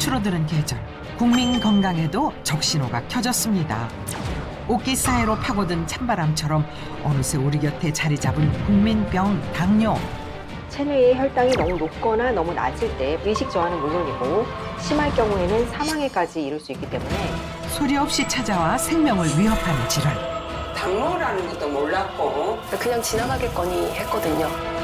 줄어드는 계절, 국민 건강에도 적신호가 켜졌습니다. 옷깃 사이로 파고든 찬바람처럼 어느새 우리 곁에 자리 잡은 국민병 당뇨. 체내의 혈당이 너무 높거나 너무 낮을 때 의식 저하는 물론이고 심할 경우에는 사망에까지 이를 수 있기 때문에 소리 없이 찾아와 생명을 위협하는 질환. 당뇨라는 것도 몰랐고 그냥 지나가겠거니 했거든요.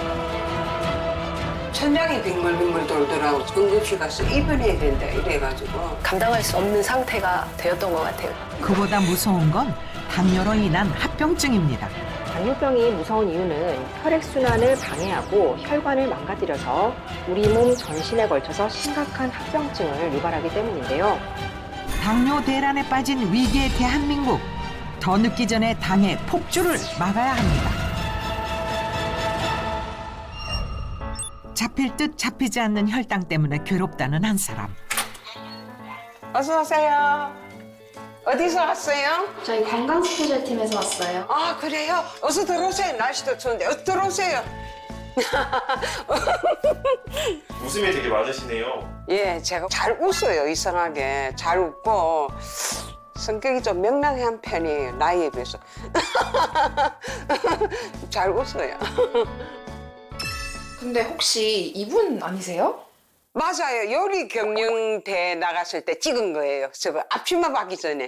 천장이 빙글빙글 돌더라고. 응급실 가서 입원해야 된다 이래가지고 감당할 수 없는 상태가 되었던 것 같아요. 그보다 무서운 건 당뇨로 인한 합병증입니다. 당뇨병이 무서운 이유는 혈액순환을 방해하고 혈관을 망가뜨려서 우리 몸 전신에 걸쳐서 심각한 합병증을 유발하기 때문인데요. 당뇨 대란에 빠진 위기의 대한민국. 더 늦기 전에 당의 폭주를 막아야 합니다. 잡힐 듯 잡히지 않는 혈당 때문에 괴롭다는 한 사람. 어서 오세요. 어디서 왔어요? 저희 건강스페셜팀에서 왔어요. 아 그래요? 어서 들어오세요. 날씨도 추운데 어서 들어오세요. 웃음이 되게 많으시네요. 예, 제가 잘 웃어요. 이상하게 잘 웃고 성격이 좀 명랑한 편이에요. 나이에 비해서. 잘 웃어요. 근데 혹시 이분 아니세요? 맞아요. 요리 경영대회 나갔을 때 찍은 거예요. 저 앞치마 받기 전에.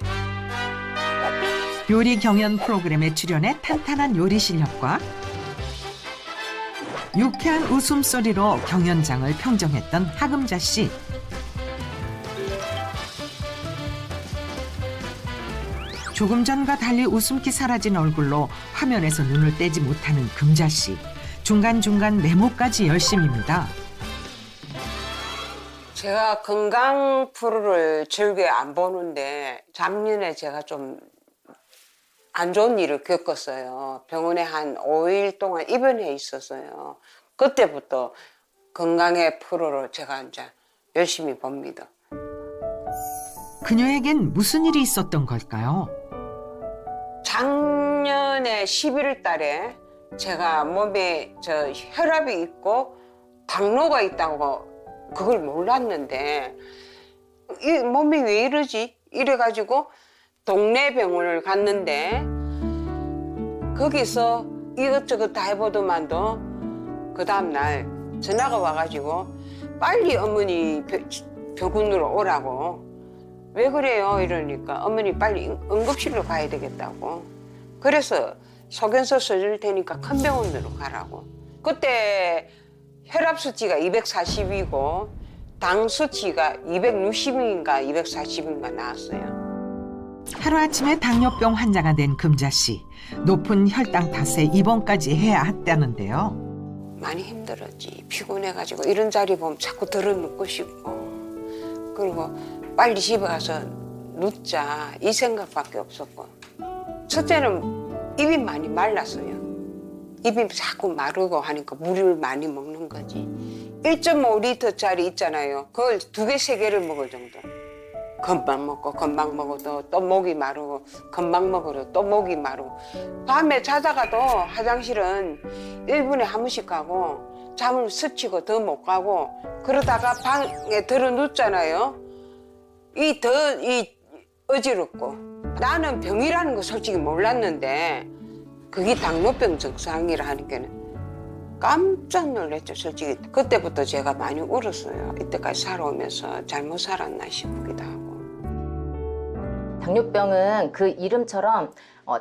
요리 경연 프로그램에 출연해 탄탄한 요리 실력과 유쾌한 웃음소리로 경연장을 평정했던 하금자 씨. 조금 전과 달리 웃음기 사라진 얼굴로 화면에서 눈을 떼지 못하는 금자 씨. 중간중간 메모까지 열심입니다. 제가 건강 프로를 즐겨 안 보는데 작년에 제가 좀 안 좋은 일을 겪었어요. 병원에 한 5일 동안 입원해 있었어요. 그때부터 건강의 프로를 제가 이제 열심히 봅니다. 그녀에겐 무슨 일이 있었던 걸까요? 작년에 11월 달에 제가 몸에 혈압이 있고 당뇨가 있다고 그걸 몰랐는데 이 몸이 왜 이러지? 이래가지고 동네 병원을 갔는데 거기서 이것저것 다 해보더만도 그 다음날 전화가 와가지고 빨리 어머니 병원으로 오라고. 왜 그래요? 이러니까 어머니 빨리 응급실로 가야 되겠다고. 그래서 소견서 써줄 테니까 큰 병원으로 가라고. 그때 혈압 수치가 240이고 당 수치가 260인가 240인가 나왔어요. 하루아침에 당뇨병 환자가 된 금자 씨. 높은 혈당 탓에 입원까지 해야 했다는데요. 많이 힘들었지. 피곤해가지고 이런 자리 보면 자꾸 들어눕고 싶고 그리고 빨리 집에 가서 눕자 이 생각밖에 없었고 첫째는 입이 많이 말랐어요. 입이 자꾸 마르고 하니까 물을 많이 먹는 거지. 1.5리터짜리 있잖아요. 그걸 2개, 3개를 먹을 정도. 금방 먹고 금방 먹어도 또 목이 마르고 금방 먹어도 또 목이 마르고 밤에 자다가도 화장실은 1분에 한 번씩 가고 잠을 스치고 더 못 가고 그러다가 방에 들어 눕잖아요. 이 어지럽고 나는 병이라는 거 솔직히 몰랐는데 그게 당뇨병 증상이라 하니까는 깜짝 놀랐죠. 솔직히 그때부터 제가 많이 울었어요. 이때까지 살아오면서 잘못 살았나 싶기도 하고. 당뇨병은 그 이름처럼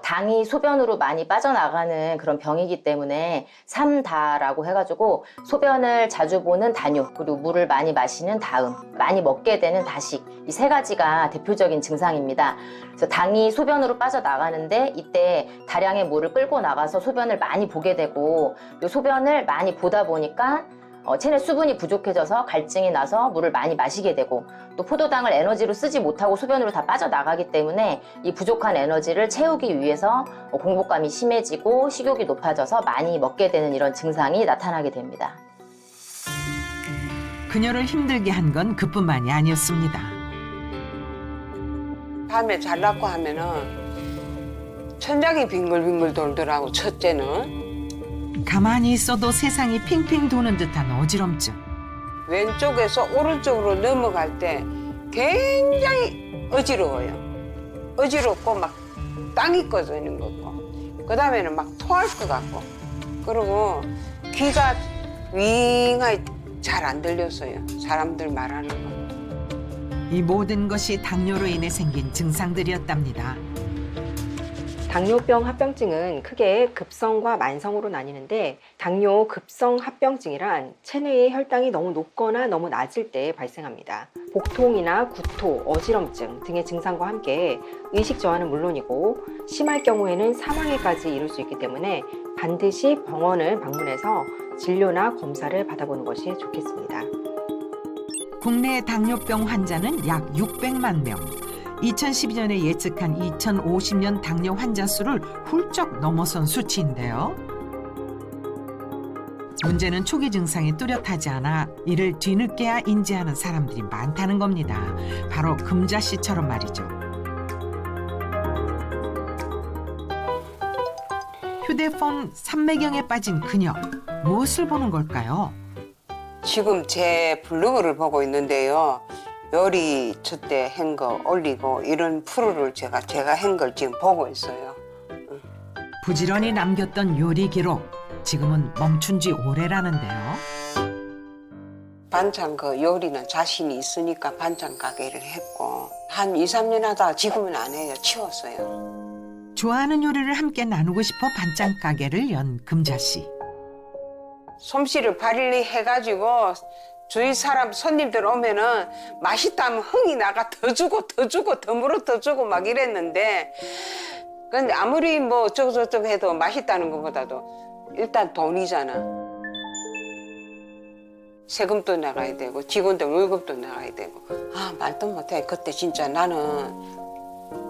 당이 소변으로 많이 빠져나가는 그런 병이기 때문에 삼다라고 해가지고 소변을 자주 보는 다뇨, 그리고 물을 많이 마시는 다음, 많이 먹게 되는 다식, 이 3가지가 대표적인 증상입니다. 그래서 당이 소변으로 빠져나가는데 이때 다량의 물을 끌고 나가서 소변을 많이 보게 되고 이 소변을 많이 보다 보니까 체내 수분이 부족해져서 갈증이 나서 물을 많이 마시게 되고 또 포도당을 에너지로 쓰지 못하고 소변으로 다 빠져나가기 때문에 이 부족한 에너지를 채우기 위해서 공복감이 심해지고 식욕이 높아져서 많이 먹게 되는 이런 증상이 나타나게 됩니다. 그녀를 힘들게 한 건 그뿐만이 아니었습니다. 밤에 잘라고 하면은 천장이 빙글빙글 돌더라고. 첫째는 가만히 있어도 세상이 핑핑 도는 듯한 어지럼증. 왼쪽에서 오른쪽으로 넘어갈 때 굉장히 어지러워요. 어지럽고 막 땅이 꺼지는 거고, 그 다음에는 막 토할 것 같고, 그리고 귀가 윙하게 잘 안 들렸어요. 사람들 말하는 거. 이 모든 것이 당뇨로 인해 생긴 증상들이었답니다. 당뇨병 합병증은 크게 급성과 만성으로 나뉘는데 당뇨 급성 합병증이란 체내의 혈당이 너무 높거나 너무 낮을 때 발생합니다. 복통이나 구토, 어지럼증 등의 증상과 함께 의식 저하는 물론이고 심할 경우에는 사망에까지 이를 수 있기 때문에 반드시 병원을 방문해서 진료나 검사를 받아보는 것이 좋겠습니다. 국내 당뇨병 환자는 약 600만 명. 2012년에 예측한 2050년 당뇨 환자 수를 훌쩍 넘어선 수치인데요. 문제는 초기 증상이 뚜렷하지 않아 이를 뒤늦게야 인지하는 사람들이 많다는 겁니다. 바로 금자 씨처럼 말이죠. 휴대폰 삼매경에 빠진 그녀. 무엇을 보는 걸까요? 지금 제 블로그를 보고 있는데요. 요리 저때 한 거 올리고 이런 프로를 제가 한 걸 지금 보고 있어요. 부지런히 남겼던 요리 기록. 지금은 멈춘 지 오래라는데요. 반찬 그 요리는 자신이 있으니까 반찬 가게를 했고 한 2, 3년 하다가 지금은 안 해요. 치웠어요. 좋아하는 요리를 함께 나누고 싶어 반찬 가게를 연 금자 씨. 솜씨를 발휘 해가지고 주위 사람 손님들 오면은 맛있다면 흥이 나가 더 주고 더 물어 더 주고 막 이랬는데, 근데 아무리 뭐 어쩌고저쩌고 해도 맛있다는 것보다도 일단 돈이잖아. 세금도 나가야 되고 직원들 월급도 나가야 되고, 아 말도 못해. 그때 진짜 나는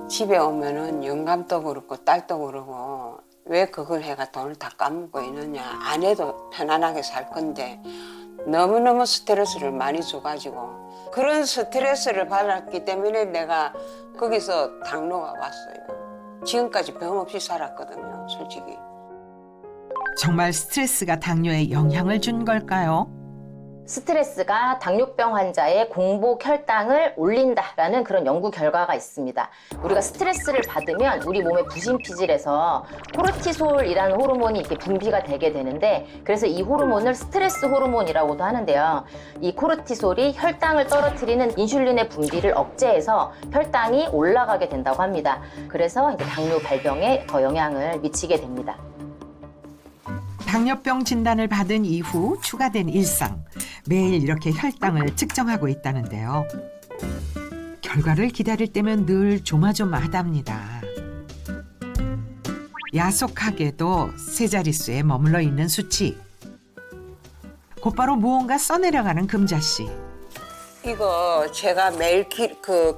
집에 오면은 영감도 그렇고 딸도 그러고 왜 그걸 해가 돈을 다 까먹고 있느냐. 안 해도 편안하게 살 건데 너무너무 스트레스를 많이 줘가지고 그런 스트레스를 받았기 때문에 내가 거기서 당뇨가 왔어요. 지금까지 병 없이 살았거든요, 솔직히. 정말 스트레스가 당뇨에 영향을 준 걸까요? 스트레스가 당뇨병 환자의 공복 혈당을 올린다라는 그런 연구 결과가 있습니다. 우리가 스트레스를 받으면 우리 몸의 부신피질에서 코르티솔이라는 호르몬이 이렇게 분비가 되게 되는데, 그래서 이 호르몬을 스트레스 호르몬이라고도 하는데요. 이 코르티솔이 혈당을 떨어뜨리는 인슐린의 분비를 억제해서 혈당이 올라가게 된다고 합니다. 그래서 이제 당뇨 발병에 더 영향을 미치게 됩니다. 당뇨병 진단을 받은 이후 추가된 일상. 매일 이렇게 혈당을 측정하고 있다는데요. 결과를 기다릴 때면 늘 조마조마하답니다. 야속하게도 세 자릿수에 머물러 있는 수치. 곧바로 무언가 써내려가는 금자 씨. 이거 제가 매일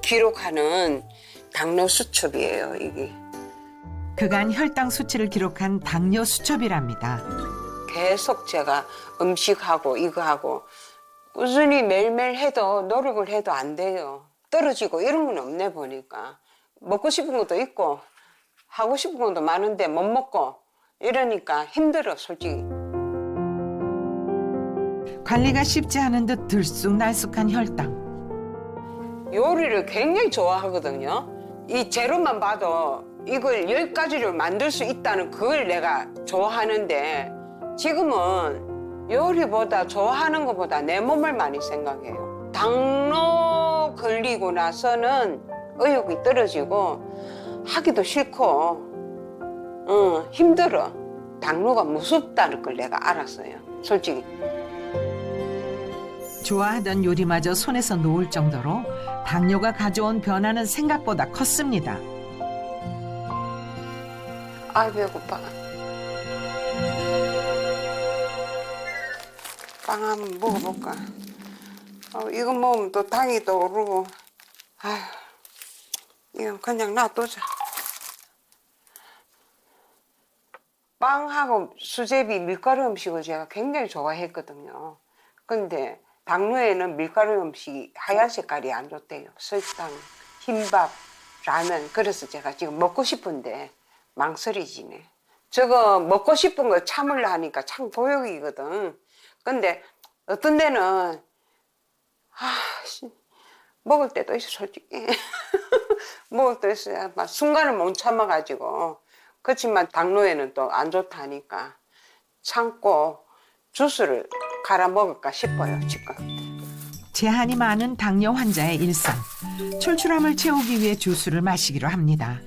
기록하는 당뇨 수첩이에요, 이게. 그간 혈당 수치를 기록한 당뇨 수첩이랍니다. 계속 제가 음식하고 이거 하고 꾸준히 매일매일 해도 노력을 해도 안 돼요. 떨어지고 이런 건 없네 보니까. 먹고 싶은 것도 있고 하고 싶은 것도 많은데 못 먹고 이러니까 힘들어, 솔직히. 관리가 쉽지 않은 듯 들쑥날쑥한 혈당. 요리를 굉장히 좋아하거든요. 이 재료만 봐도 이걸 10가지를 만들 수 있다는 그걸 내가 좋아하는데, 지금은 요리보다 좋아하는 것보다 내 몸을 많이 생각해요. 당뇨 걸리고 나서는 의욕이 떨어지고 하기도 싫고 힘들어. 당뇨가 무섭다는 걸 내가 알았어요, 솔직히. 좋아하던 요리마저 손에서 놓을 정도로 당뇨가 가져온 변화는 생각보다 컸습니다. 아, 배고파. 빵 한번 먹어볼까? 이거 먹으면 또 당이 또 오르고. 아휴, 이건 그냥 놔두자. 빵하고 수제비, 밀가루 음식을 제가 굉장히 좋아했거든요. 근데 당뇨에는 밀가루 음식이 하얀 색깔이 안 좋대요. 설탕, 흰밥, 라면. 그래서 제가 지금 먹고 싶은데 망설이지네. 저거 먹고 싶은 거 참으려 하니까 참 도욕이거든. 근데 어떤 데는 먹을 때도 있어 솔직히. 먹을 때 있어요. 막 순간을 못 참아가지고. 그렇지만 당뇨에는 또 안 좋다니까 참고 주스를 갈아 먹을까 싶어요 지금. 제한이 많은 당뇨 환자의 일상. 출출함을 채우기 위해 주스를 마시기로 합니다.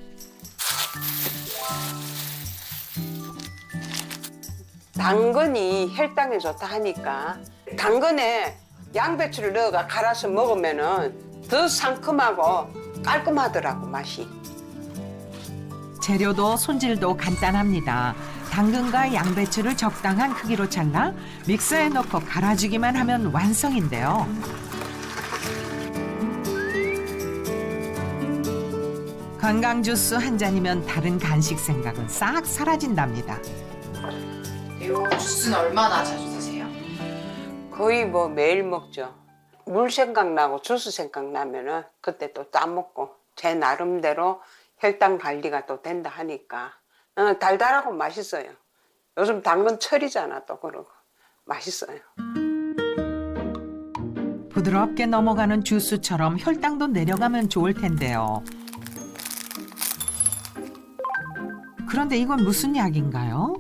당근이 혈당에 좋다 하니까 당근에 양배추를 넣어가 갈아서 먹으면은 더 상큼하고 깔끔하더라고 맛이. 재료도 손질도 간단합니다. 당근과 양배추를 적당한 크기로 잘라 믹서에 넣고 갈아주기만 하면 완성인데요. 건강 주스 한 잔이면 다른 간식 생각은 싹 사라진답니다. 이 주스는 얼마나 자주 드세요? 거의 뭐 매일 먹죠. 물 생각나고 주스 생각나면은 그때 또 따먹고 제 나름대로 혈당 관리가 또 된다 하니까 달달하고 맛있어요. 요즘 당근철이잖아 또 그러고 맛있어요. 부드럽게 넘어가는 주스처럼 혈당도 내려가면 좋을 텐데요. 그런데 이건 무슨 약인가요?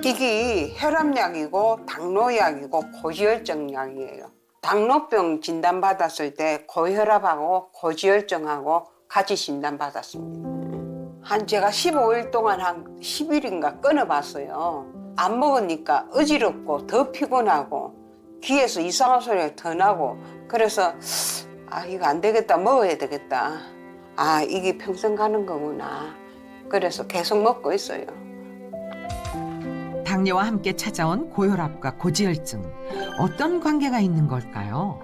이게 혈압약이고 당뇨약이고 고지혈증약이에요. 당뇨병 진단받았을 때 고혈압하고 고지혈증하고 같이 진단받았습니다. 한 제가 15일 동안 한 10일인가 끊어봤어요. 안 먹으니까 어지럽고 더 피곤하고 귀에서 이상한 소리가 더 나고 그래서 아 이거 안 되겠다 먹어야 되겠다. 아 이게 평생 가는 거구나. 그래서 계속 먹고 있어요. 당뇨와 함께 찾아온 고혈압과 고지혈증. 어떤 관계가 있는 걸까요?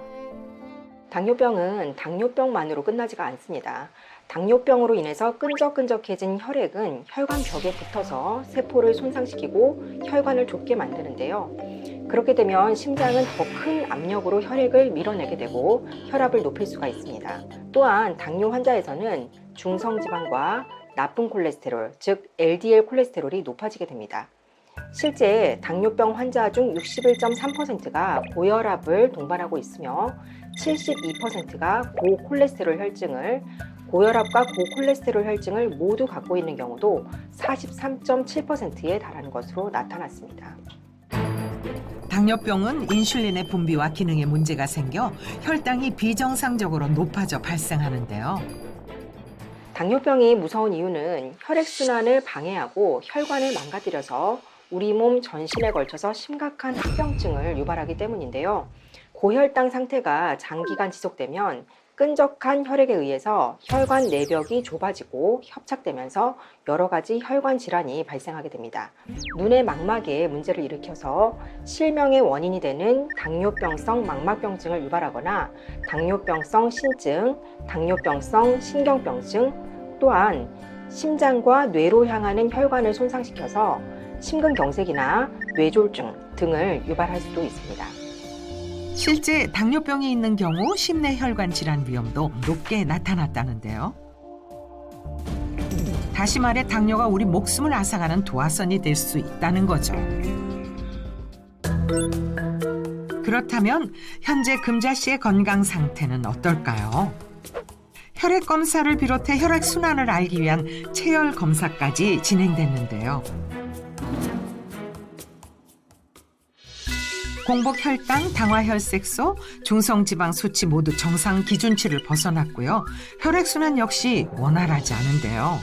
당뇨병은 당뇨병만으로 끝나지가 않습니다. 당뇨병으로 인해서 끈적끈적해진 혈액은 혈관 벽에 붙어서 세포를 손상시키고 혈관을 좁게 만드는데요. 그렇게 되면 심장은 더 큰 압력으로 혈액을 밀어내게 되고 혈압을 높일 수가 있습니다. 또한 당뇨 환자에서는 중성지방과 나쁜 콜레스테롤, 즉 LDL 콜레스테롤이 높아지게 됩니다. 실제 당뇨병 환자 중 61.3%가 고혈압을 동반하고 있으며 72%가 고콜레스테롤 혈증을, 고혈압과 고콜레스테롤 혈증을 모두 갖고 있는 경우도 43.7%에 달하는 것으로 나타났습니다. 당뇨병은 인슐린의 분비와 기능에 문제가 생겨 혈당이 비정상적으로 높아져 발생하는데요. 당뇨병이 무서운 이유는 혈액순환을 방해하고 혈관을 망가뜨려서 우리 몸 전신에 걸쳐서 심각한 합병증을 유발하기 때문인데요. 고혈당 상태가 장기간 지속되면 끈적한 혈액에 의해서 혈관 내벽이 좁아지고 협착되면서 여러 가지 혈관 질환이 발생하게 됩니다. 눈의 망막에 문제를 일으켜서 실명의 원인이 되는 당뇨병성 망막병증을 유발하거나 당뇨병성 신증, 당뇨병성 신경병증, 또한 심장과 뇌로 향하는 혈관을 손상시켜서 심근경색이나 뇌졸중 등을 유발할 수도 있습니다. 실제 당뇨병이 있는 경우 심내혈관 질환 위험도 높게 나타났다는데요. 다시 말해 당뇨가 우리 목숨을 앗아가는 도화선이 될 수 있다는 거죠. 그렇다면 현재 금자 씨의 건강 상태는 어떨까요? 혈액 검사를 비롯해 혈액 순환을 알기 위한 체열 검사까지 진행됐는데요. 공복 혈당, 당화 혈색소, 중성 지방 수치 모두 정상 기준치를 벗어났고요. 혈액 순환 역시 원활하지 않은데요.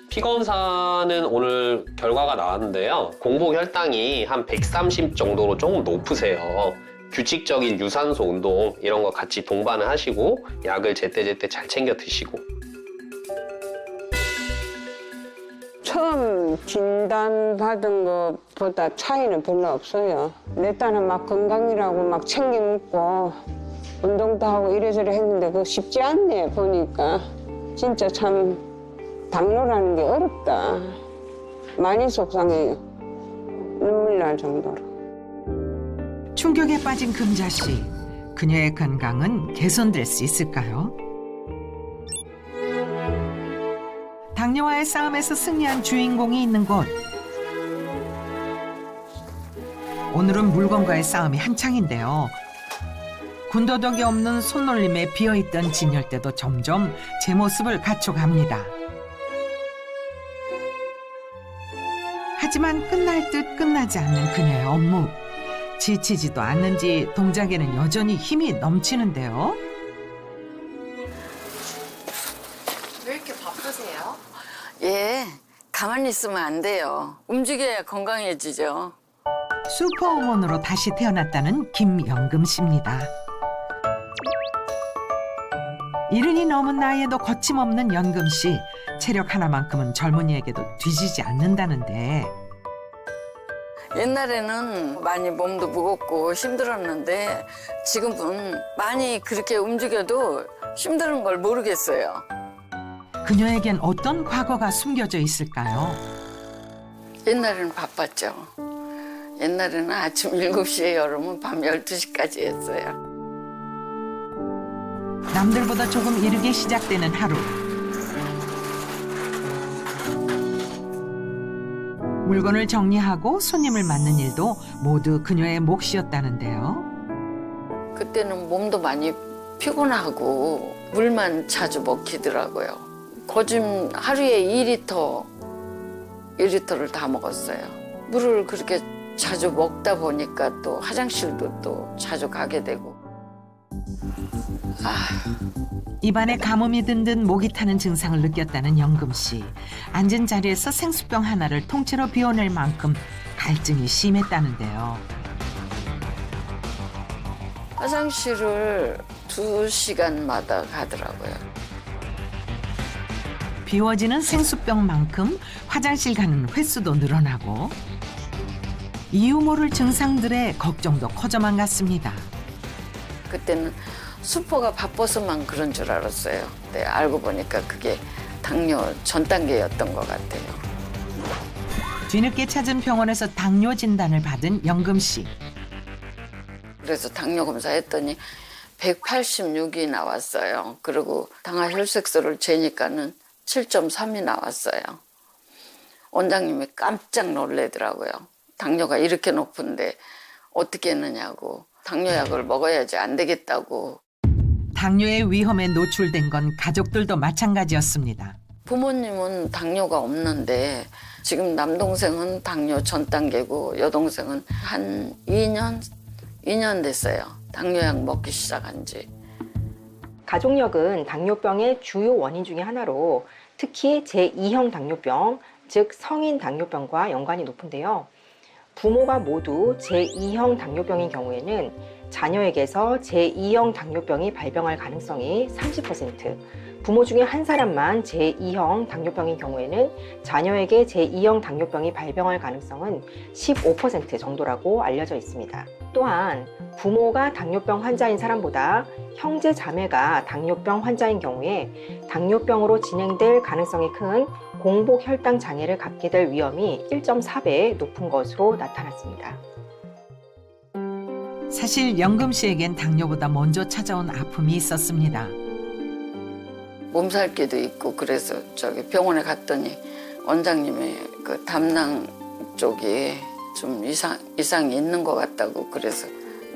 피 검사는 오늘 결과가 나왔는데요. 공복 혈당이 한 130 정도로 조금 높으세요. 규칙적인 유산소 운동 이런 거 같이 동반을 하시고 약을 제때제때 잘 챙겨 드시고. 처음 진단받은 것보다 차이는 별로 없어요. 내 딸은 막 건강이라고 막 챙겨 먹고 운동도 하고 이래저래 했는데 그거 쉽지 않네 보니까. 진짜 참 당뇨라는 게 어렵다. 많이 속상해요. 눈물 날 정도로. 충격에 빠진 금자 씨. 그녀의 건강은 개선될 수 있을까요? 당뇨와의 싸움에서 승리한 주인공이 있는 곳. 오늘은 물건과의 싸움이 한창인데요. 군더더기 없는 손놀림에 비어있던 진열대도 점점 제 모습을 갖춰갑니다. 하지만 끝날 듯 끝나지 않는 그녀의 업무. 지치지도 않는지 동작에는 여전히 힘이 넘치는데요. 왜 이렇게 바쁘세요? 예, 가만히 있으면 안 돼요. 움직여야 건강해지죠. 슈퍼우먼으로 다시 태어났다는 김영금 씨입니다. 이른이 넘은 나이에도 거침없는 영금 씨. 체력 하나만큼은 젊은이에게도 뒤지지 않는다는데 옛날에는 많이 몸도 무겁고 힘들었는데 지금은 많이 그렇게 움직여도 힘든 걸 모르겠어요. 그녀에겐 어떤 과거가 숨겨져 있을까요? 옛날에는 바빴죠. 옛날에는 아침 7시에 열으면 밤 12시까지 했어요. 남들보다 조금 이르게 시작되는 하루. 물건을 정리하고 손님을 맞는 일도 모두 그녀의 몫이었다는데요. 그때는 몸도 많이 피곤하고 물만 자주 먹히더라고요. 거짐 하루에 2리터를 다 먹었어요. 물을 그렇게 자주 먹다 보니까 또 화장실도 또 자주 가게 되고. 입안에 가뭄이 든 듯 목이 타는 증상을 느꼈다는 영금 씨. 앉은 자리에서 생수병 하나를 통째로 비워낼 만큼 갈증이 심했다는데요. 화장실을 2시간마다 가더라고요. 비워지는 생수병만큼 화장실 가는 횟수도 늘어나고 이유 모를 증상들의 걱정도 커져만 갔습니다. 그때는 수포가 바빠서만 그런 줄 알았어요. 네, 알고 보니까 그게 당뇨 전 단계였던 것 같아요. 뒤늦게 찾은 병원에서 당뇨 진단을 받은 영금 씨. 그래서 당뇨 검사했더니 186이 나왔어요. 그리고 당화 혈색소를 재니까는 7.3이 나왔어요. 원장님이 깜짝 놀래더라고요. 당뇨가 이렇게 높은데 어떻게 했느냐고. 당뇨약을 먹어야지 안 되겠다고. 당뇨의 위험에 노출된 건 가족들도 마찬가지였습니다. 부모님은 당뇨가 없는데 지금 남동생은 당뇨 전 단계고 여동생은 한 2년 됐어요. 당뇨약 먹기 시작한 지. 가족력은 당뇨병의 주요 원인 중에 하나로 특히 제2형 당뇨병, 즉 성인 당뇨병과 연관이 높은데요. 부모가 모두 제2형 당뇨병인 경우에는 자녀에게서 제2형 당뇨병이 발병할 가능성이 30%, 부모 중에 한 사람만 제2형 당뇨병인 경우에는 자녀에게 제2형 당뇨병이 발병할 가능성은 15% 정도라고 알려져 있습니다. 또한 부모가 당뇨병 환자인 사람보다 형제 자매가 당뇨병 환자인 경우에 당뇨병으로 진행될 가능성이 큰 공복 혈당 장애를 갖게 될 위험이 1.4배 높은 것으로 나타났습니다. 사실 영금 씨에겐 당뇨보다 먼저 찾아온 아픔이 있었습니다. 몸살기도 있고 그래서 저기 병원에 갔더니 원장님이 그 담낭 쪽에 좀 이상이 있는 것 같다고 그래서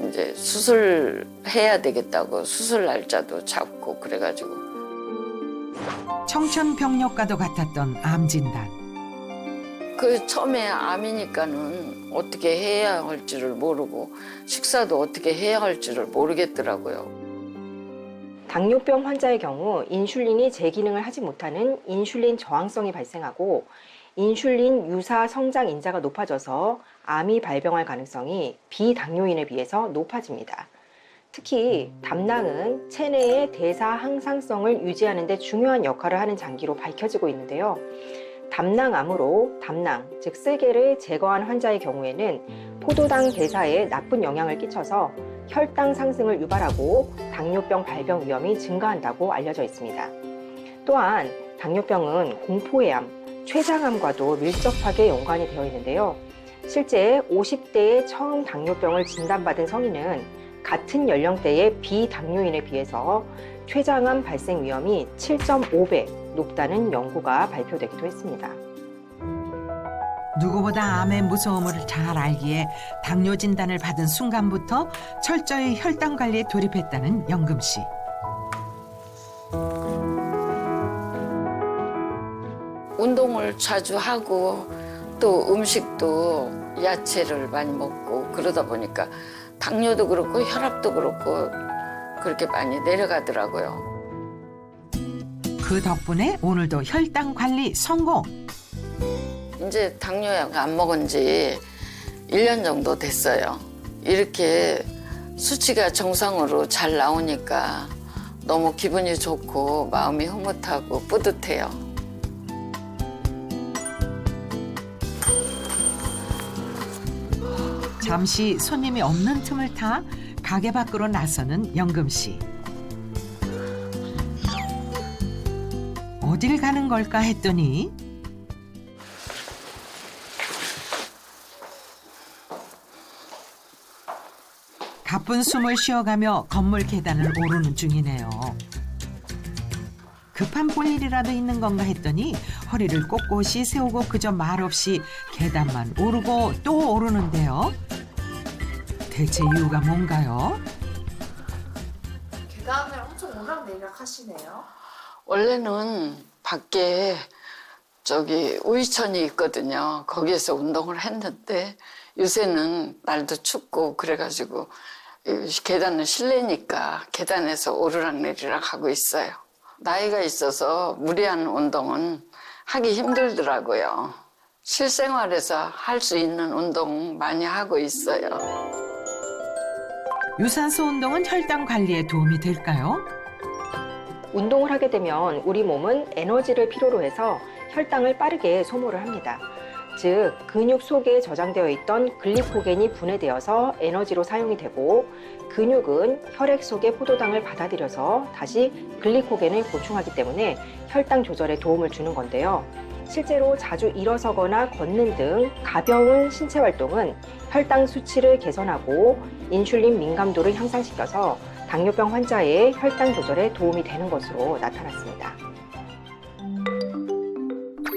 이제 수술해야 되겠다고 수술 날짜도 잡고 그래가지고 청천벽력과도 같았던 암 진단. 그 처음에 암이니까는 어떻게 해야 할지를 모르고 식사도 어떻게 해야 할지를 모르겠더라고요. 당뇨병 환자의 경우 인슐린이 제 기능을 하지 못하는 인슐린 저항성이 발생하고 인슐린 유사 성장 인자가 높아져서 암이 발병할 가능성이 비당뇨인에 비해서 높아집니다. 특히 담낭은 체내의 대사 항상성을 유지하는 데 중요한 역할을 하는 장기로 밝혀지고 있는데요. 담낭암으로 담낭, 즉 쓸개를 제거한 환자의 경우에는 포도당 대사에 나쁜 영향을 끼쳐서 혈당 상승을 유발하고 당뇨병 발병 위험이 증가한다고 알려져 있습니다. 또한 당뇨병은 공포의암, 췌장암과도 밀접하게 연관이 되어 있는데요. 실제 50대에 처음 당뇨병을 진단받은 성인은 같은 연령대의 비당뇨인에 비해서 췌장암 발생 위험이 7.5배 높다는 연구가 발표되기도 했습니다. 누구보다 암의 무서움을 잘 알기에 당뇨 진단을 받은 순간부터 철저히 혈당 관리에 돌입했다는 영금 씨. 운동을 자주 하고 또 음식도 야채를 많이 먹고 그러다 보니까 당뇨도 그렇고 혈압도 그렇고 그렇게 많이 내려가더라고요. 그 덕분에 오늘도 혈당 관리 성공. 이제 당뇨약 안 먹은 지 1년 정도 됐어요. 이렇게 수치가 정상으로 잘 나오니까 너무 기분이 좋고 마음이 흐뭇하고 뿌듯해요. 잠시 손님이 없는 틈을 타 가게 밖으로 나서는 영금 씨. 어딜 가는 걸까 했더니 가쁜 숨을 쉬어가며 건물 계단을 오르는 중이네요. 급한 볼일이라도 있는 건가 했더니 허리를 꼿꼿이 세우고 그저 말없이 계단만 오르고 또 오르는데요. 대체 이유가 뭔가요? 계단을 엄청 오락내리락 하시네요. 원래는 밖에 저기 우이천이 있거든요. 거기에서 운동을 했는데 요새는 날도 춥고 그래가지고 계단은 실내니까 계단에서 오르락내리락 하고 있어요. 나이가 있어서 무리한 운동은 하기 힘들더라고요. 실생활에서 할 수 있는 운동 많이 하고 있어요. 유산소 운동은 혈당 관리에 도움이 될까요? 운동을 하게 되면 우리 몸은 에너지를 필요로 해서 혈당을 빠르게 소모를 합니다. 즉, 근육 속에 저장되어 있던 글리코겐이 분해되어서 에너지로 사용이 되고 근육은 혈액 속의 포도당을 받아들여서 다시 글리코겐을 보충하기 때문에 혈당 조절에 도움을 주는 건데요. 실제로 자주 일어서거나 걷는 등 가벼운 신체 활동은 혈당 수치를 개선하고 인슐린 민감도를 향상시켜서 당뇨병 환자의 혈당 조절에 도움이 되는 것으로 나타났습니다.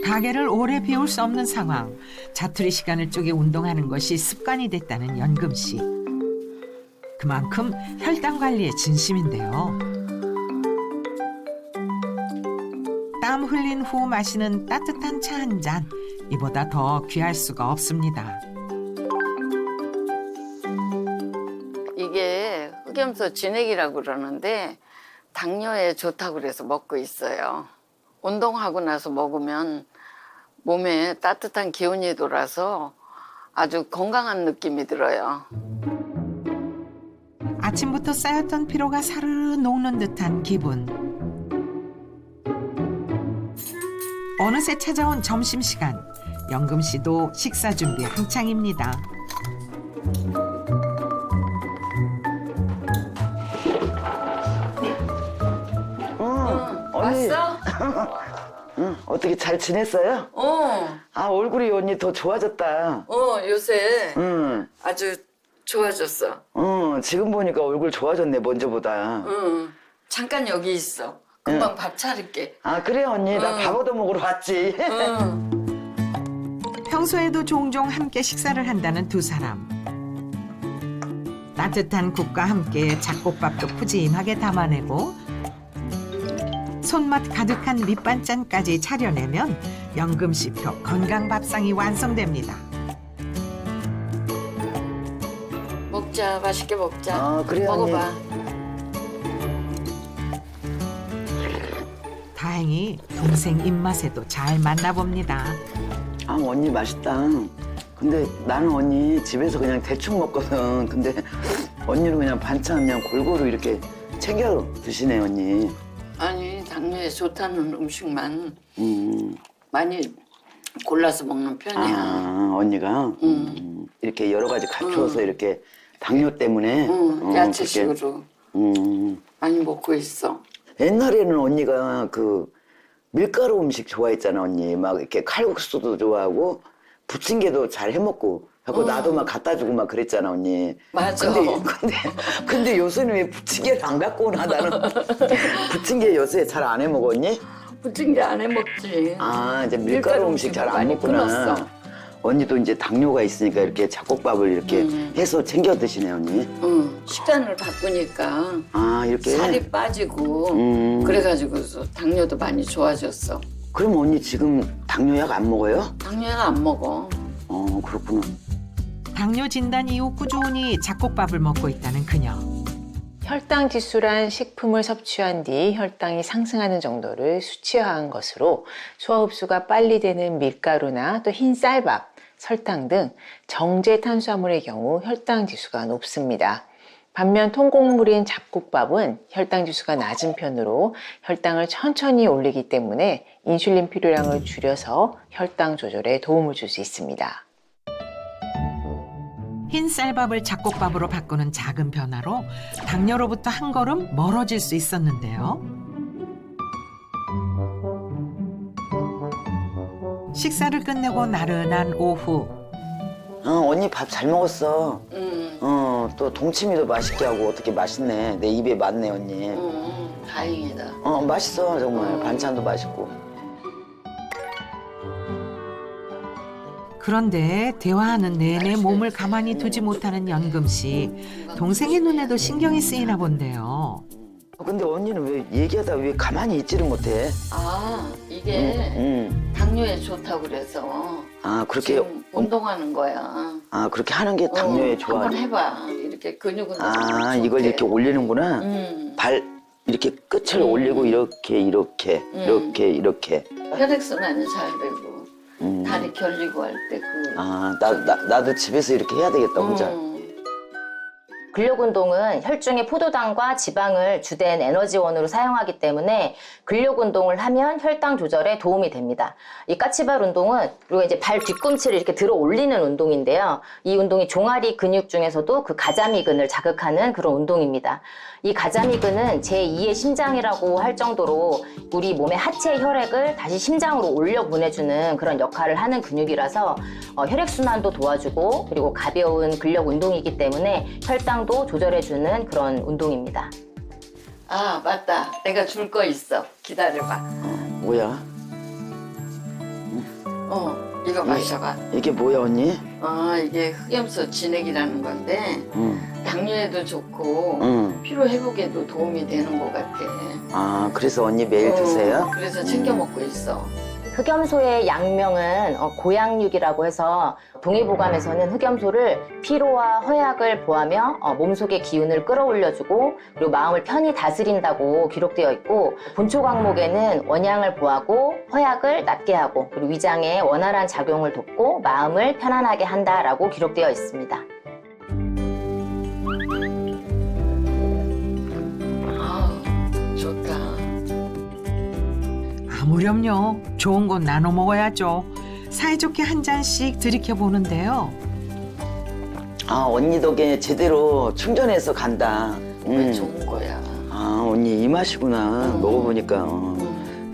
가게를 오래 비울 수 없는 상황. 자투리 시간을 쪼개 운동하는 것이 습관이 됐다는 연금 씨. 그만큼 혈당 관리에 진심인데요. 땀 흘린 후 마시는 따뜻한 차 한 잔. 이보다 더 귀할 수가 없습니다. 이게 흑염소 진액이라고 그러는데 당뇨에 좋다고 그래서 먹고 있어요. 운동하고 나서 먹으면 몸에 따뜻한 기운이 돌아서 아주 건강한 느낌이 들어요. 아침부터 쌓였던 피로가 사르르 녹는 듯한 기분. 어느새 찾아온 점심시간. 영금 씨도 식사 준비 한창입니다. 언니. 왔어? 응, 어떻게 잘 지냈어요? 아, 얼굴이 언니 더 좋아졌다. 요새 응, 아주 좋아졌어. 응, 지금 보니까 얼굴 좋아졌네, 먼저보다. 잠깐 여기 있어. 금방 밥 차릴게. 아, 그래, 언니. 나 밥 얻어 먹으러 왔지. 평소에도 종종 함께 식사를 한다는 두 사람. 따뜻한 국과 함께 잡곡밥도 푸짐하게 담아내고 손맛 가득한 밑반찬까지 차려내면 영금 씨표 건강 밥상이 완성됩니다. 먹자, 맛있게 먹자. 아, 그래, 먹어봐. 다행히 동생 입맛에도 잘 맞나 봅니다. 아, 언니 맛있다. 근데 나는 언니 집에서 그냥 대충 먹거든. 근데 언니는 그냥 반찬 그냥 골고루 이렇게 챙겨 드시네, 언니. 아니, 당뇨에 좋다는 음식만 많이 골라서 먹는 편이야. 아, 언니가? 이렇게 여러 가지 갖추어서 이렇게 당뇨 때문에? 야채식으로 그렇게, 많이 먹고 있어. 옛날에는 언니가 그 밀가루 음식 좋아했잖아, 언니. 막 이렇게 칼국수도 좋아하고 부침개도 잘 해먹고 하고 나도 막 갖다 주고 막 그랬잖아, 언니. 맞아. 근데 요새는 왜 부침개를 안 갖고 오나, 나는. 부침개 요새 잘 안 해먹어, 언니? 부침개 안 해먹지. 아, 이제 밀가루 음식 잘 안 많이 먹구나. 끊었어. 언니도 이제 당뇨가 있으니까 이렇게 잡곡밥을 이렇게 해서 챙겨 드시네 언니. 식단을 바꾸니까 아 이렇게. 살이 빠지고 그래가지고 당뇨도 많이 좋아졌어. 그럼 언니 지금 당뇨약 안 먹어요? 당뇨약 안 먹어. 그렇구나. 당뇨 진단 이후 꾸준히 잡곡밥을 먹고 있다는 그녀. 혈당 지수란 식품을 섭취한 뒤 혈당이 상승하는 정도를 수치화한 것으로 소화 흡수가 빨리 되는 밀가루나 또 흰 쌀밥, 설탕 등 정제 탄수화물의 경우 혈당 지수가 높습니다. 반면 통곡물인 잡곡밥은 혈당 지수가 낮은 편으로 혈당을 천천히 올리기 때문에 인슐린 필요량을 줄여서 혈당 조절에 도움을 줄 수 있습니다. 흰 쌀밥을 잡곡밥으로 바꾸는 작은 변화로 당뇨로부터 한 걸음 멀어질 수 있었는데요. 식사를 끝내고 나른한 오후. 언니 밥 잘 먹었어. 또 동치미도 맛있게 하고 어떻게 맛있네. 내 입에 맞네 언니. 다행이다. 맛있어 정말. 반찬도 맛있고. 그런데 대화하는 내내 몸을 가만히 두지 못하는 연금 씨. 동생의 눈에도 신경이 쓰이나 본데요. 근데 언니는 왜 얘기하다 왜 가만히 있지를 못해? 이게 당뇨에 좋다고 그래서 그렇게 지금 운동하는 거야. 그렇게 하는 게 당뇨에 좋아. 한번 해봐. 이렇게 근육 운동. 이걸 이렇게 올리는구나. 발 이렇게 끝을 올리고 이렇게. 혈액순환이 잘 되고 다리 결리고 할 때 나도 집에서 이렇게 해야 되겠다 혼자. 근력 운동은 혈중의 포도당과 지방을 주된 에너지원으로 사용하기 때문에 근력 운동을 하면 혈당 조절에 도움이 됩니다. 이 까치발 운동은 우리가 이제 발 뒤꿈치를 이렇게 들어 올리는 운동인데요. 이 운동이 종아리 근육 중에서도 그 가자미근을 자극하는 그런 운동입니다. 이 가자미근은 제2의 심장이라고 할 정도로 우리 몸의 하체 혈액을 다시 심장으로 올려 보내주는 그런 역할을 하는 근육이라서 혈액순환도 도와주고 그리고 가벼운 근력 운동이기 때문에 혈당도 조절해주는 그런 운동입니다. 맞다. 내가 줄 거 있어. 기다려봐. 뭐야? 이거 마셔봐. 이게 뭐야 언니? 이게 흑염소 진액이라는 건데 당뇨에도 좋고 피로 회복에도 도움이 되는 것 같아. 그래서 언니 매일 드세요? 그래서 챙겨 먹고 있어. 흑염소의 약명은 고양육이라고 해서 동의보감에서는 흑염소를 피로와 허약을 보하며 몸속의 기운을 끌어올려주고 그리고 마음을 편히 다스린다고 기록되어 있고 본초 과목에는 원양을 보하고 허약을 낫게 하고 그리고 위장에 원활한 작용을 돕고 마음을 편안하게 한다라고 기록되어 있습니다. 좋다. 무렴요. 좋은 건 나눠 먹어야죠. 사이좋게 한 잔씩 들이켜 보는데요. 언니 덕에 제대로 충전해서 간다. 왜 좋은 거야. 언니 이 맛이구나. 먹어보니까.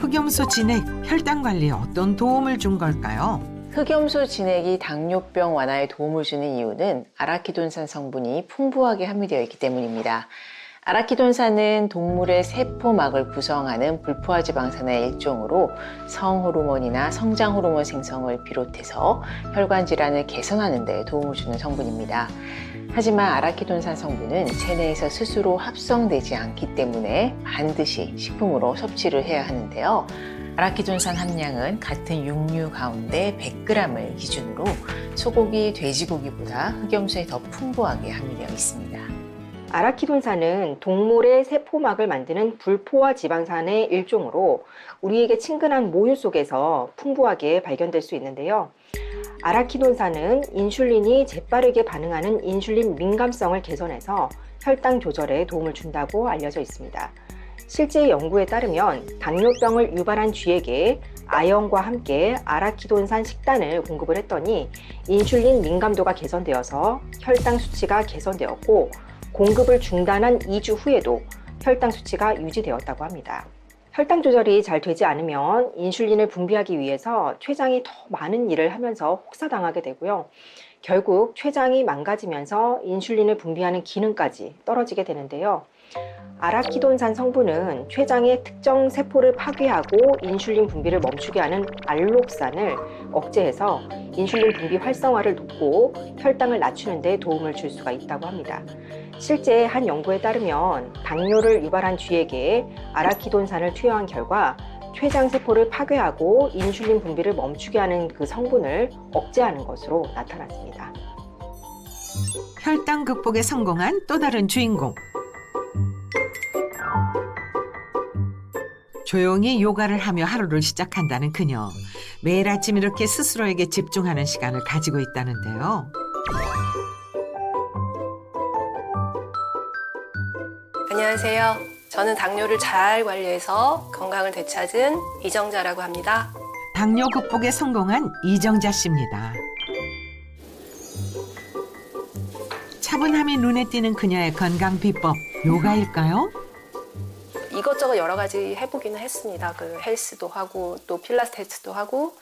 흑염소 진액 혈당 관리에 어떤 도움을 준 걸까요? 흑염소 진액이 당뇨병 완화에 도움을 주는 이유는 아라키돈산 성분이 풍부하게 함유되어 있기 때문입니다. 아라키돈산은 동물의 세포막을 구성하는 불포화 지방산의 일종으로 성호르몬이나 성장호르몬 생성을 비롯해서 혈관 질환을 개선하는 데 도움을 주는 성분입니다. 하지만 아라키돈산 성분은 체내에서 스스로 합성되지 않기 때문에 반드시 식품으로 섭취를 해야 하는데요. 아라키돈산 함량은 같은 육류 가운데 100g을 기준으로 소고기, 돼지고기보다 흑염소에 더 풍부하게 함유되어 있습니다. 아라키돈산은 동물의 세포막을 만드는 불포화 지방산의 일종으로 우리에게 친근한 모유 속에서 풍부하게 발견될 수 있는데요. 아라키돈산은 인슐린이 재빠르게 반응하는 인슐린 민감성을 개선해서 혈당 조절에 도움을 준다고 알려져 있습니다. 실제 연구에 따르면 당뇨병을 유발한 쥐에게 아연과 함께 아라키돈산 식단을 공급을 했더니 인슐린 민감도가 개선되어서 혈당 수치가 개선되었고 공급을 중단한 2주 후에도 혈당 수치가 유지되었다고 합니다. 혈당 조절이 잘 되지 않으면 인슐린을 분비하기 위해서 췌장이 더 많은 일을 하면서 혹사당하게 되고요. 결국 췌장이 망가지면서 인슐린을 분비하는 기능까지 떨어지게 되는데요. 아라키돈산 성분은 췌장의 특정 세포를 파괴하고 인슐린 분비를 멈추게 하는 알록산을 억제해서 인슐린 분비 활성화를 돕고 혈당을 낮추는 데 도움을 줄 수가 있다고 합니다. 실제 한 연구에 따르면 당뇨를 유발한 쥐에게 아라키돈산을 투여한 결과 췌장 세포를 파괴하고 인슐린 분비를 멈추게 하는 그 성분을 억제하는 것으로 나타났습니다. 혈당 극복에 성공한 또 다른 주인공. 조용히 요가를 하며 하루를 시작한다는 그녀. 매일 아침 이렇게 스스로에게 집중하는 시간을 가지고 있다는데요. 안녕하세요. 저는 당뇨를 잘 관리해서 건강을 되찾은 이정자라고 합니다. 당뇨 극복에 성공한 이정자 씨입니다. 차분함이 눈에 띄는 그녀의 건강 비법, 요가일까요? 이것저것 여러 가지 해보기는 했습니다. 그 헬스도 하고 또 필라테스도 하고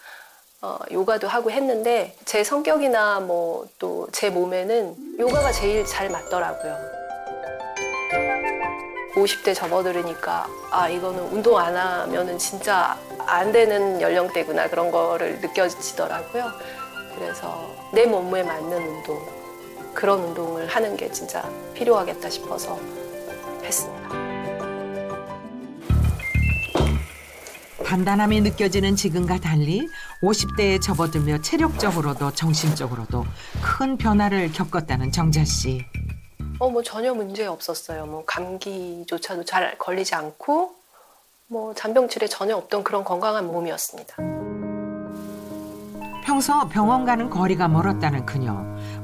요가도 하고 했는데 제 성격이나 뭐 또 제 몸에는 요가가 제일 잘 맞더라고요. 50대 접어들으니까 아 이거는 운동 안 하면은 진짜 안 되는 연령대구나 그런 거를 느껴지더라고요. 그래서 내 몸에 맞는 운동 그런 운동을 하는 게 진짜 필요하겠다 싶어서 했습니다. 단단함이 느껴지는 지금과 달리 50대에 접어들며 체력적으로도 정신적으로도 큰 변화를 겪었다는 정자 씨. 뭐 전혀 문제 없었어요. 뭐 감기조차도 잘 걸리지 않고 뭐 잔병치레 전혀 없던 그런 건강한 몸이었습니다. 평소 병원 가는 거리가 멀었다는 그녀.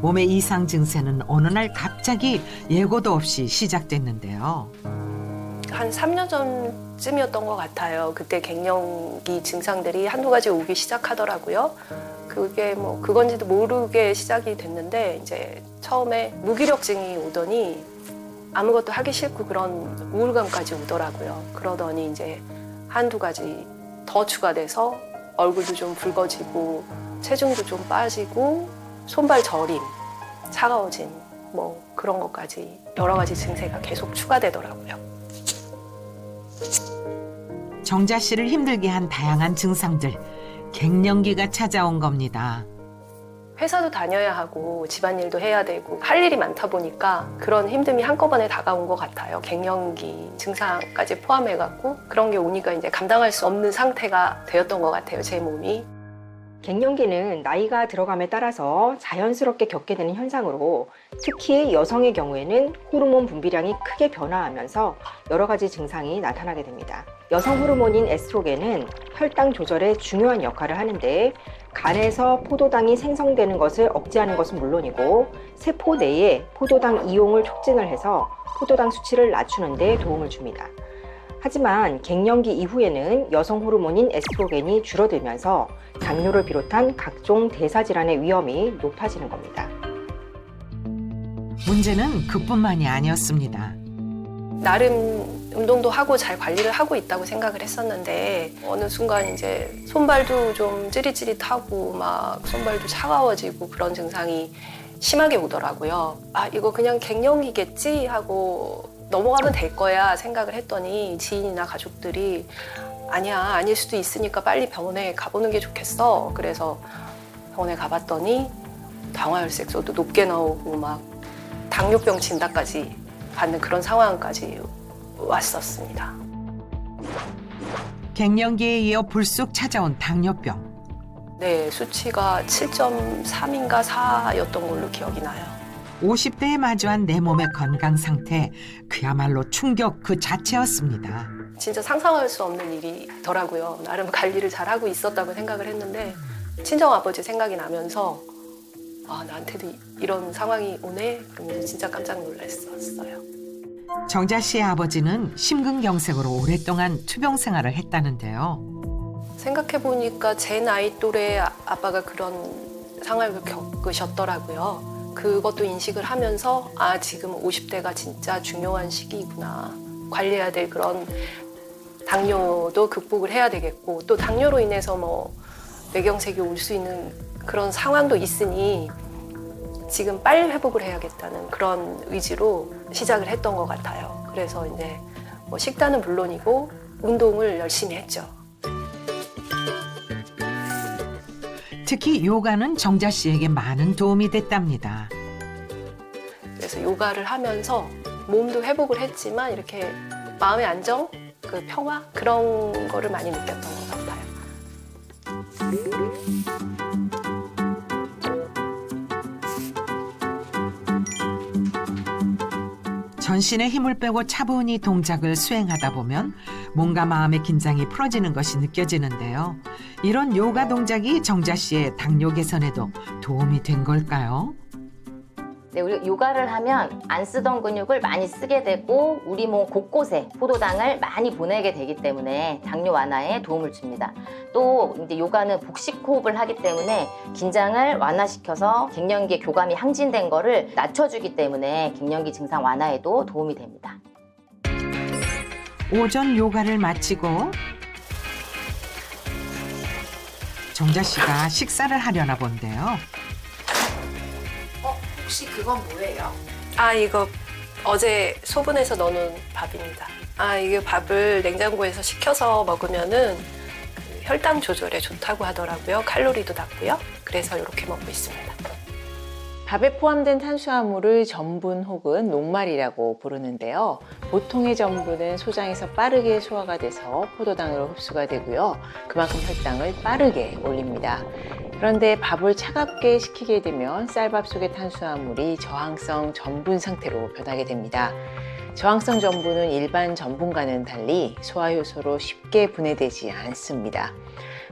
몸의 이상 증세는 어느 날 갑자기 예고도 없이 시작됐는데요. 한 3년 전쯤이었던 것 같아요. 그때 갱년기 증상들이 한두 가지 오기 시작하더라고요. 그게 뭐 그건지도 모르게 시작이 됐는데 이제 처음에 무기력증이 오더니 아무것도 하기 싫고 그런 우울감까지 오더라고요. 그러더니 이제 한두 가지 더 추가돼서 얼굴도 좀 붉어지고 체중도 좀 빠지고 손발 저림, 차가워짐 뭐 그런 것까지 여러 가지 증세가 계속 추가되더라고요. 정자 씨를 힘들게 한 다양한 증상들. 갱년기가 찾아온 겁니다. 회사도 다녀야 하고 집안일도 해야 되고 할 일이 많다 보니까 그런 힘듦이 한꺼번에 다가온 것 같아요. 갱년기 증상까지 포함해갖고 그런 게 오니까 이제 감당할 수 없는 상태가 되었던 것 같아요, 제 몸이. 갱년기는 나이가 들어감에 따라서 자연스럽게 겪게 되는 현상으로 특히 여성의 경우에는 호르몬 분비량이 크게 변화하면서 여러 가지 증상이 나타나게 됩니다. 여성 호르몬인 에스트로겐은 혈당 조절에 중요한 역할을 하는데 간에서 포도당이 생성되는 것을 억제하는 것은 물론이고 세포 내에 포도당 이용을 촉진을 해서 포도당 수치를 낮추는 데 도움을 줍니다. 하지만 갱년기 이후에는 여성 호르몬인 에스트로겐이 줄어들면서 당뇨를 비롯한 각종 대사질환의 위험이 높아지는 겁니다. 문제는 그뿐만이 아니었습니다. 나름 운동도 하고 잘 관리를 하고 있다고 생각을 했었는데 어느 순간 이제 손발도 좀 찌릿찌릿하고 막 손발도 차가워지고 그런 증상이 심하게 오더라고요. 아 이거 그냥 갱년기겠지 하고 넘어가면 될 거야 생각을 했더니 지인이나 가족들이 아니야 아닐 수도 있으니까 빨리 병원에 가보는 게 좋겠어. 그래서 병원에 가봤더니 당화혈색소도 높게 나오고 막 당뇨병 진단까지 받는 그런 상황까지 왔었습니다. 갱년기에 이어 불쑥 찾아온 당뇨병. 네, 수치가 7.3인가 4였던 걸로 기억이 나요. 50대에 마주한 내 몸의 건강 상태, 그야말로 충격 그 자체였습니다. 진짜 상상할 수 없는 일이더라고요. 나름 관리를 잘하고 있었다고 생각을 했는데 친정아버지 생각이 나면서 아, 나한테도 이런 상황이 오네? 그러면서 진짜 깜짝 놀랐었어요. 정자 씨의 아버지는 심근경색으로 오랫동안 투병 생활을 했다는데요. 생각해보니까 제 나이 또래 아빠가 그런 상황을 겪으셨더라고요. 그것도 인식을 하면서 아 지금 50대가 진짜 중요한 시기구나. 관리해야 될 그런 당뇨도 극복을 해야 되겠고 또 당뇨로 인해서 뭐 뇌경색이 올 수 있는 그런 상황도 있으니 지금 빨리 회복을 해야겠다는 그런 의지로 시작을 했던 것 같아요. 그래서 이제 뭐 식단은 물론이고 운동을 열심히 했죠. 특히 요가는 정자 씨에게 많은 도움이 됐답니다. 그래서 요가를 하면서 몸도 회복을 했지만 이렇게 마음의 안정, 그 평화 그런 거를 많이 느꼈던 것 같아요. 전신에 힘을 빼고 차분히 동작을 수행하다 보면 몸과 마음의 긴장이 풀어지는 것이 느껴지는데요. 이런 요가 동작이 정자 씨의 당뇨 개선에도 도움이 된 걸까요? 네, 우리 요가를 하면 안 쓰던 근육을 많이 쓰게 되고 우리 몸 곳곳에 포도당을 많이 보내게 되기 때문에 당뇨 완화에 도움을 줍니다. 또 이제 요가는 복식 호흡을 하기 때문에 긴장을 완화시켜서 갱년기의 교감이 항진된 거를 낮춰주기 때문에 갱년기 증상 완화에도 도움이 됩니다. 오전 요가를 마치고 정자 씨가 식사를 하려나 본데요. 혹시 그건 뭐예요? 아, 이거 어제 소분해서 넣어놓은 밥입니다. 아, 이게 밥을 냉장고에서 식혀서 먹으면은 그 혈당 조절에 좋다고 하더라고요. 칼로리도 낮고요. 그래서 이렇게 먹고 있습니다. 밥에 포함된 탄수화물을 전분 혹은 녹말이라고 부르는데요. 보통의 전분은 소장에서 빠르게 소화가 돼서 포도당으로 흡수가 되고요. 그만큼 혈당을 빠르게 올립니다. 그런데 밥을 차갑게 식히게 되면 쌀밥 속의 탄수화물이 저항성 전분 상태로 변하게 됩니다. 저항성 전분은 일반 전분과는 달리 소화 효소로 쉽게 분해되지 않습니다.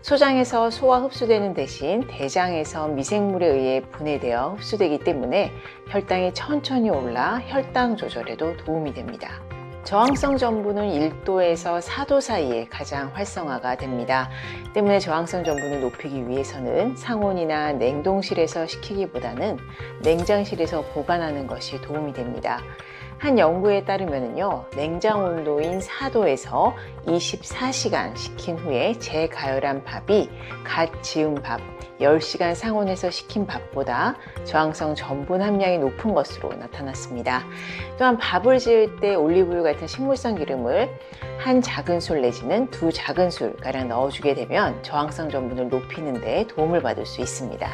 소장에서 소화 흡수되는 대신 대장에서 미생물에 의해 분해되어 흡수되기 때문에 혈당이 천천히 올라 혈당 조절에도 도움이 됩니다. 저항성 전분은 1도에서 4도 사이에 가장 활성화가 됩니다. 때문에 저항성 전분을 높이기 위해서는 상온이나 냉동실에서 식히기보다는 냉장실에서 보관하는 것이 도움이 됩니다. 한 연구에 따르면요, 냉장 온도인 4도에서 24시간 식힌 후에 재가열한 밥이 갓 지은 밥 10시간 상온에서 식힌 밥보다 저항성 전분 함량이 높은 것으로 나타났습니다. 또한 밥을 지을 때 올리브유 같은 식물성 기름을 한 작은술 내지는 2 작은술가량 넣어주게 되면 저항성 전분을 높이는 데 도움을 받을 수 있습니다.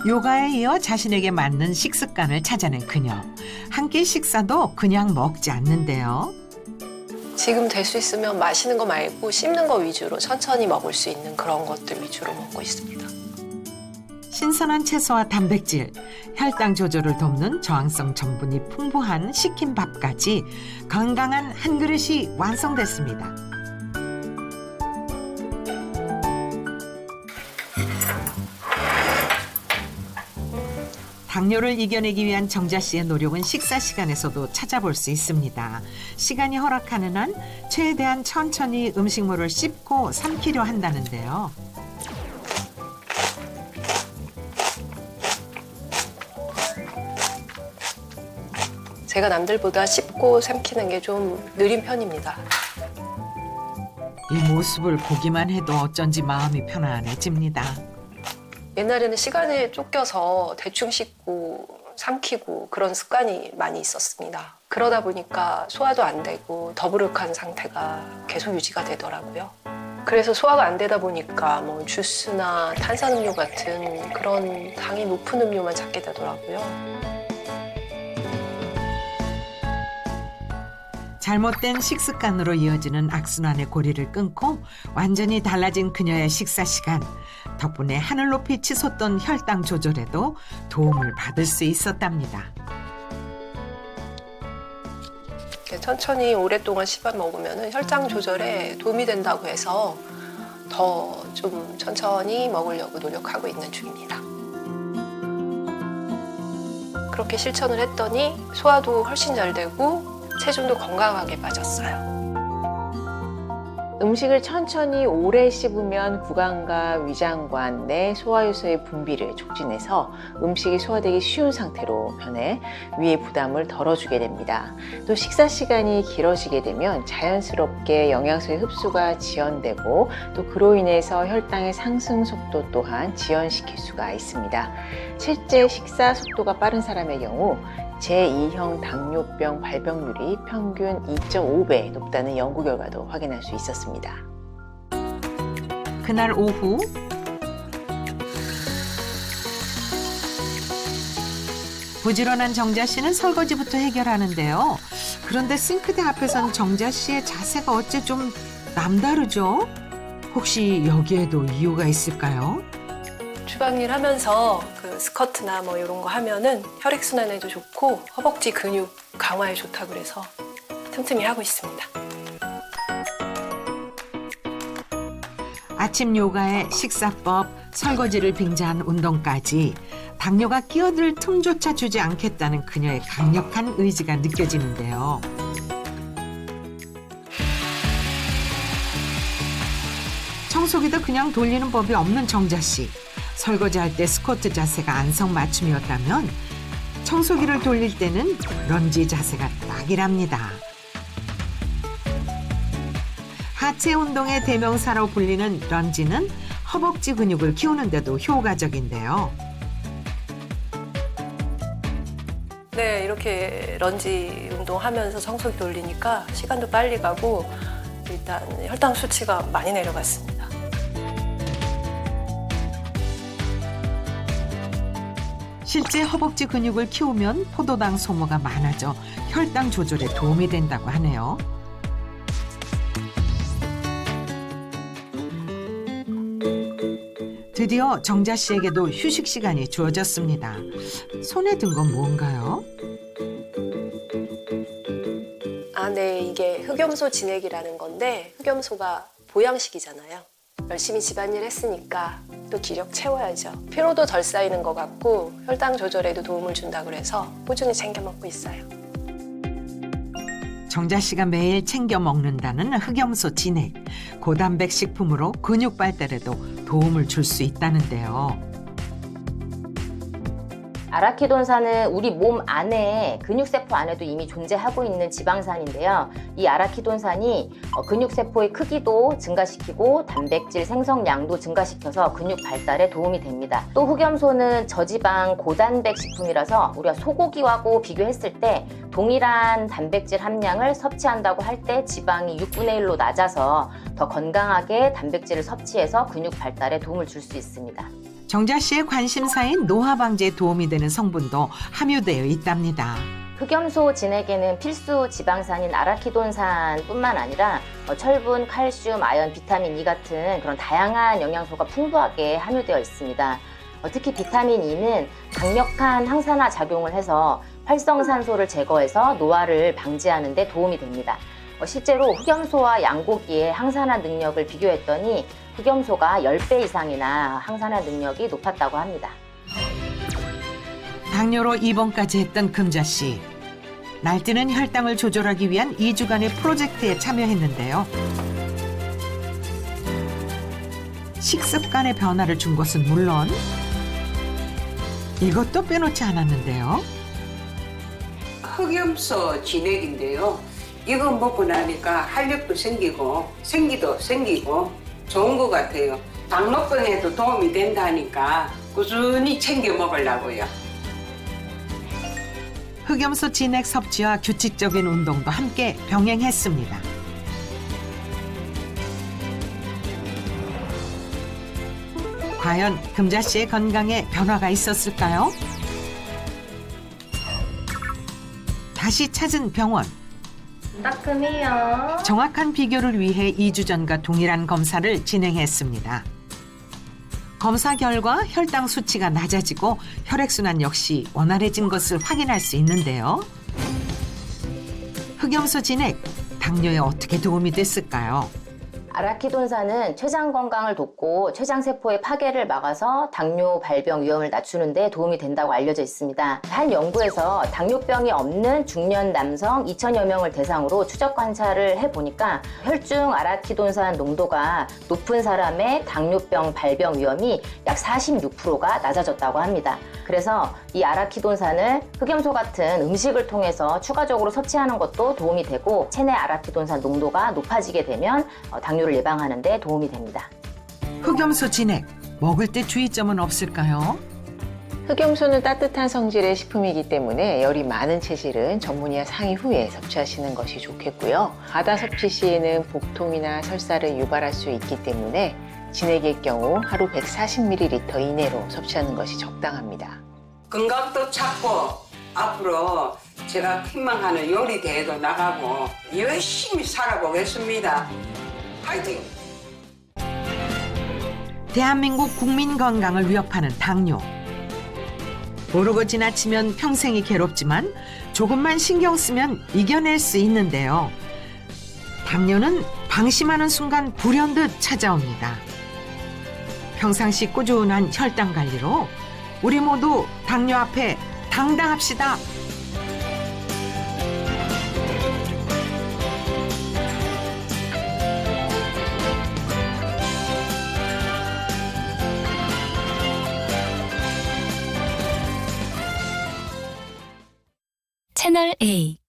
요가에 이어 자신에게 맞는 식습관을 찾아낸 그녀. 한 끼 식사도 그냥 먹지 않는데요. 지금 될 수 있으면 마시는 거 말고 씹는 거 위주로 천천히 먹을 수 있는 그런 것들 위주로 먹고 있습니다. 신선한 채소와 단백질, 혈당 조절을 돕는 저항성 전분이 풍부한 식힌 밥까지 건강한 한 그릇이 완성됐습니다. 당뇨를 이겨내기 위한 정자 씨의 노력은 식사 시간에서도 찾아볼 수 있습니다. 시간이 허락하는 한 최대한 천천히 음식물을 씹고 삼키려 한다는데요. 제가 남들보다 씹고 삼키는 게 좀 느린 편입니다. 이 모습을 보기만 해도 어쩐지 마음이 편안해집니다. 옛날에는 시간에 쫓겨서 대충 씹고 삼키고 그런 습관이 많이 있었습니다. 그러다 보니까 소화도 안 되고 더부룩한 상태가 계속 유지가 되더라고요. 그래서 소화가 안 되다 보니까 뭐 주스나 탄산음료 같은 그런 당이 높은 음료만 찾게 되더라고요. 잘못된 식습관으로 이어지는 악순환의 고리를 끊고 완전히 달라진 그녀의 식사 시간. 덕분에 하늘 높이 치솟던 혈당 조절에도 도움을 받을 수 있었답니다. 천천히 오랫동안 씹어 먹으면 혈당 조절에 도움이 된다고 해서 더 좀 천천히 먹으려고 노력하고 있는 중입니다. 그렇게 실천을 했더니 소화도 훨씬 잘 되고 체중도 건강하게 빠졌어요. 음식을 천천히 오래 씹으면 구강과 위장관 내 소화효소의 분비를 촉진해서 음식이 소화되기 쉬운 상태로 변해 위의 부담을 덜어주게 됩니다. 또 식사 시간이 길어지게 되면 자연스럽게 영양소의 흡수가 지연되고 또 그로 인해서 혈당의 상승 속도 또한 지연시킬 수가 있습니다. 실제 식사 속도가 빠른 사람의 경우 제2형 당뇨병 발병률이 평균 2.5배 높다는 연구 결과도 확인할 수 있었습니다. 그날 오후 부지런한 정자 씨는 설거지부터 해결하는데요. 그런데 싱크대 앞에선 정자 씨의 자세가 어째 좀 남다르죠? 혹시 여기에도 이유가 있을까요? 주방일 하면서 그 스쿼트나 뭐 이런 거 하면은 혈액순환에도 좋고 허벅지 근육 강화에 좋다 그래서 틈틈이 하고 있습니다. 아침 요가에 식사법, 설거지를 빙자한 운동까지 당뇨가 끼어들 틈조차 주지 않겠다는 그녀의 강력한 의지가 느껴지는데요. 청소기도 그냥 돌리는 법이 없는 정자 씨. 설거지할 때 스쿼트 자세가 안성맞춤이었다면 청소기를 돌릴 때는 런지 자세가 딱이랍니다. 하체 운동의 대명사로 불리는 런지는 허벅지 근육을 키우는데도 효과적인데요. 네, 이렇게 런지 운동하면서 청소기 돌리니까 시간도 빨리 가고 일단 혈당 수치가 많이 내려갔습니다. 실제 허벅지 근육을 키우면 포도당 소모가 많아져 혈당 조절에 도움이 된다고 하네요. 드디어 정자 씨에게도 휴식 시간이 주어졌습니다. 손에 든 건 뭔가요? 아, 네, 이게 흑염소 진액이라는 건데 흑염소가 보양식이잖아요. 열심히 집안일 했으니까 또 기력 채워야죠. 피로도 덜 쌓이는 것 같고 혈당 조절에도 도움을 준다고 그래서 꾸준히 챙겨 먹고 있어요. 정자 씨가 매일 챙겨 먹는다는 흑염소 진액. 고단백 식품으로 근육 발달에도 도움을 줄 수 있다는데요. 아라키돈산은 우리 몸 안에 근육세포 안에도 이미 존재하고 있는 지방산인데요. 이 아라키돈산이 근육세포의 크기도 증가시키고 단백질 생성량도 증가시켜서 근육 발달에 도움이 됩니다. 또 흑염소는 저지방 고단백 식품이라서 우리가 소고기하고 비교했을 때 동일한 단백질 함량을 섭취한다고 할 때 지방이 6분의 1로 낮아서 더 건강하게 단백질을 섭취해서 근육 발달에 도움을 줄 수 있습니다. 정자 씨의 관심사인 노화 방지에 도움이 되는 성분도 함유되어 있답니다. 흑염소 진액에는 필수 지방산인 아라키돈산뿐만 아니라 철분, 칼슘, 아연, 비타민 E 같은 그런 다양한 영양소가 풍부하게 함유되어 있습니다. 특히 비타민 E는 강력한 항산화 작용을 해서 활성산소를 제거해서 노화를 방지하는 데 도움이 됩니다. 실제로 흑염소와 양고기의 항산화 능력을 비교했더니 흑염소가 10배 이상이나 항산화 능력이 높았다고 합니다. 당뇨로 입원까지 했던 금자 씨. 날뛰는 혈당을 조절하기 위한 2주간의 프로젝트에 참여했는데요. 식습관의 변화를 준 것은 물론 이것도 빼놓지 않았는데요. 흑염소 진액인데요. 이거 먹고 나니까 활력도 생기고 생기도 생기고 좋은 것 같아요. 당뇨병에도 도움이 된다니까 꾸준히 챙겨 먹으려고요. 흑염소 진액 섭취와 규칙적인 운동도 함께 병행했습니다. 과연 금자 씨의 건강에 변화가 있었을까요? 다시 찾은 병원. 따끔해요. 정확한 비교를 위해 2주 전과 동일한 검사를 진행했습니다. 검사 결과 혈당 수치가 낮아지고 혈액순환 역시 원활해진 것을 확인할 수 있는데요. 흑염소 진액, 당뇨에 어떻게 도움이 됐을까요? 아라키돈산은 췌장 건강을 돕고 췌장세포의 파괴를 막아서 당뇨 발병 위험을 낮추는 데 도움이 된다고 알려져 있습니다. 한 연구에서 당뇨병이 없는 중년 남성 2,000여 명을 대상으로 추적 관찰을 해보니까 혈중 아라키돈산 농도가 높은 사람의 당뇨병 발병 위험이 약 46%가 낮아졌다고 합니다. 그래서 이 아라키돈산을 흑염소 같은 음식을 통해서 추가적으로 섭취하는 것도 도움이 되고 체내 아라키돈산 농도가 높아지게 되면 당뇨를 예방하는 데 도움이 됩니다. 흑염소 진액, 먹을 때 주의점은 없을까요? 흑염소는 따뜻한 성질의 식품이기 때문에 열이 많은 체질은 전문의와 상의 후에 섭취하시는 것이 좋겠고요. 과다 섭취 시에는 복통이나 설사를 유발할 수 있기 때문에 진액의 경우 하루 140ml 이내로 섭취하는 것이 적당합니다. 건강도 찾고 앞으로 제가 희망하는 요리 대회도 나가고 열심히 살아보겠습니다. 화이팅! 대한민국 국민 건강을 위협하는 당뇨. 모르고 지나치면 평생이 괴롭지만 조금만 신경 쓰면 이겨낼 수 있는데요. 당뇨는 방심하는 순간 불현듯 찾아옵니다. 평상시 꾸준한 혈당 관리로 우리 모두 당뇨 앞에 당당합시다. 채널 A